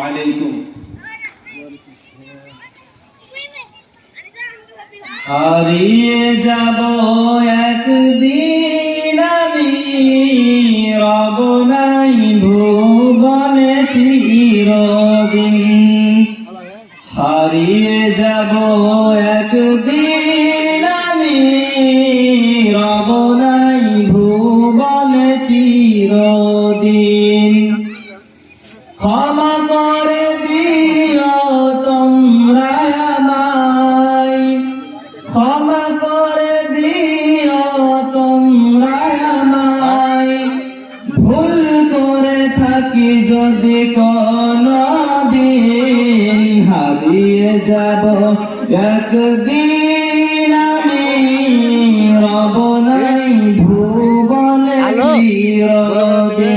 আলাইকুম। হারিয়ে যাব একদিন আমি, রব নাই ভুবনে চিরদিন। হারিয়ে যাব একদিন আমি, রব নাই ভুবনে চিরদিন। ক্ষমা করে দিও তোমরা আমায়, ক্ষমা করে দিও তোমরা আমায়। ভুল করে থাকি যদি কোনদিন, হারিয়ে যাব একদিন আমি, রব নাই ভুবনে চিরদিন।